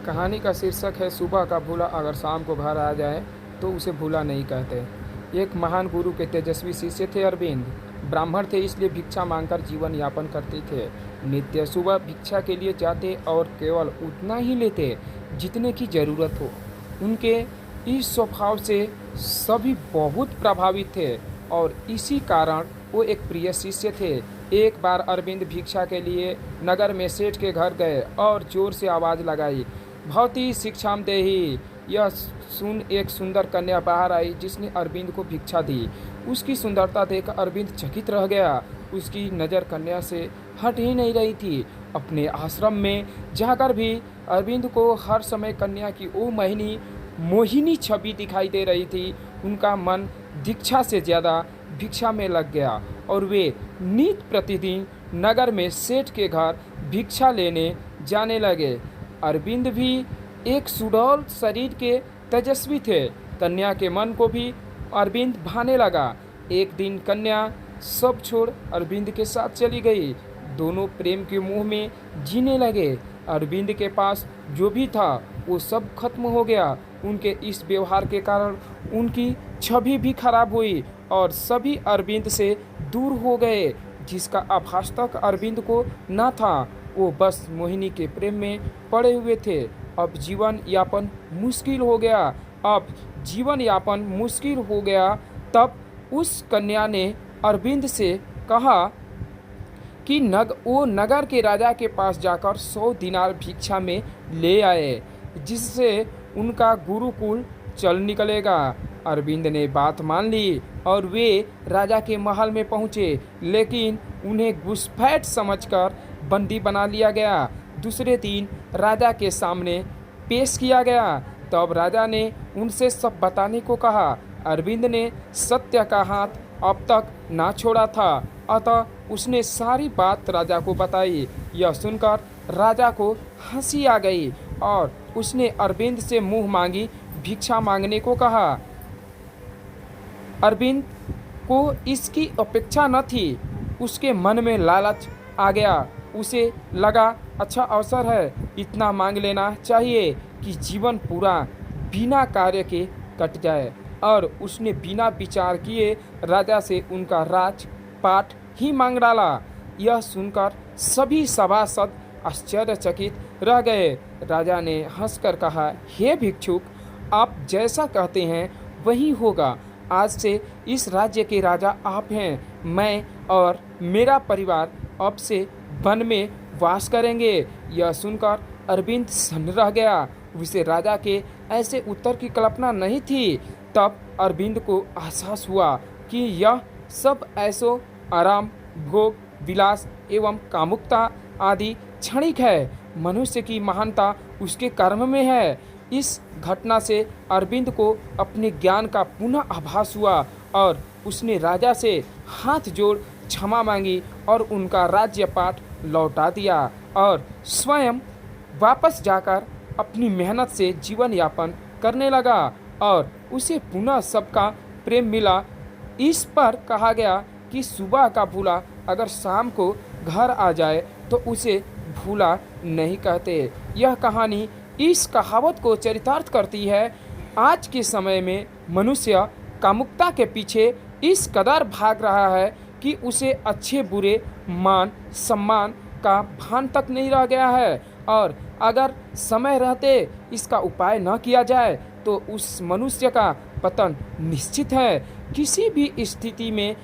कहानी का शीर्षक है सुबह का भूला अगर शाम को घर आ जाए तो उसे भूला नहीं कहते। एक महान गुरु के तेजस्वी शिष्य थे अरविंद। ब्राह्मण थे इसलिए भिक्षा मांगकर जीवन यापन करते थे। नित्य सुबह भिक्षा के लिए जाते और केवल उतना ही लेते जितने की ज़रूरत हो। उनके इस स्वभाव से सभी बहुत प्रभावित थे और इसी कारण वो एक प्रिय शिष्य थे। एक बार अरविंद भिक्षा के लिए नगर में सेठ के घर गए और जोर से आवाज़ लगाई, भवती शिक्षाम देहि। यह सुन एक सुंदर कन्या बाहर आई जिसने अरविंद को भिक्षा दी। उसकी सुंदरता देख अरविंद चकित रह गया। उसकी नज़र कन्या से हट ही नहीं रही थी। अपने आश्रम में जाकर भी अरविंद को हर समय कन्या की वो मोहिनी छवि दिखाई दे रही थी। उनका मन दीक्षा से ज़्यादा भिक्षा में लग गया और वे नित प्रतिदिन नगर में सेठ के घर भिक्षा लेने जाने लगे। अरविंद भी एक सुडौल शरीर के तेजस्वी थे। कन्या के मन को भी अरविंद भाने लगा। एक दिन कन्या सब छोड़ अरविंद के साथ चली गई। दोनों प्रेम के मुंह में जीने लगे। अरविंद के पास जो भी था वो सब खत्म हो गया। उनके इस व्यवहार के कारण उनकी छवि भी खराब हुई और सभी अरविंद से दूर हो गए। जिसका आभास तक अरविंद को न था, वो बस मोहिनी के प्रेम में पड़े हुए थे। अब जीवन यापन मुश्किल हो गया। तब उस कन्या ने अरविंद से कहा कि वो नगर के राजा के पास जाकर 100 दिनार भिक्षा में ले आए, जिससे उनका गुरुकुल चल निकलेगा। अरविंद ने बात मान ली और वे राजा के महल में पहुँचे, लेकिन उन्हें घुसपैठ समझकर बंदी बना लिया गया। दूसरे दिन राजा के सामने पेश किया गया। तब राजा ने उनसे सब बताने को कहा। अरविंद ने सत्य का हाथ अब तक ना छोड़ा था, अतः उसने सारी बात राजा को बताई। यह सुनकर राजा को हंसी आ गई और उसने अरविंद से मुंह मांगी भिक्षा मांगने को कहा। अरविंद को इसकी अपेक्षा न थी। उसके मन में लालच आ गया। उसे लगा अच्छा अवसर है, इतना मांग लेना चाहिए कि जीवन पूरा बिना कार्य के कट जाए। और उसने बिना विचार किए राजा से उनका राजपाट ही मांग डाला। यह सुनकर सभी सभासद आश्चर्यचकित रह गए। राजा ने हंसकर कहा, हे भिक्षुक, आप जैसा कहते हैं वही होगा। आज से इस राज्य के राजा आप हैं। मैं और मेरा परिवार अब से वन में वास करेंगे। यह सुनकर अरविंद सन्न रह गया। उसे राजा के ऐसे उत्तर की कल्पना नहीं थी। तब अरविंद को एहसास हुआ कि यह सब ऐसो आराम, भोग, विलास एवं कामुकता आदि क्षणिक है। मनुष्य की महानता उसके कर्म में है। इस घटना से अरविंद को अपने ज्ञान का पुनः आभास हुआ और उसने राजा से हाथ जोड़ क्षमा मांगी और उनका राज्यपाट लौटा दिया और स्वयं वापस जाकर अपनी मेहनत से जीवन यापन करने लगा और उसे पुनः सबका प्रेम मिला। इस पर कहा गया कि सुबह का भूला अगर शाम को घर आ जाए तो उसे भूला नहीं कहते। यह कहानी इस कहावत को चरितार्थ करती है। आज के समय में मनुष्य कामुकता के पीछे इस कदर भाग रहा है कि उसे अच्छे बुरे मान सम्मान का भान तक नहीं रह गया है और अगर समय रहते इसका उपाय न किया जाए तो उस मनुष्य का पतन निश्चित है। किसी भी स्थिति में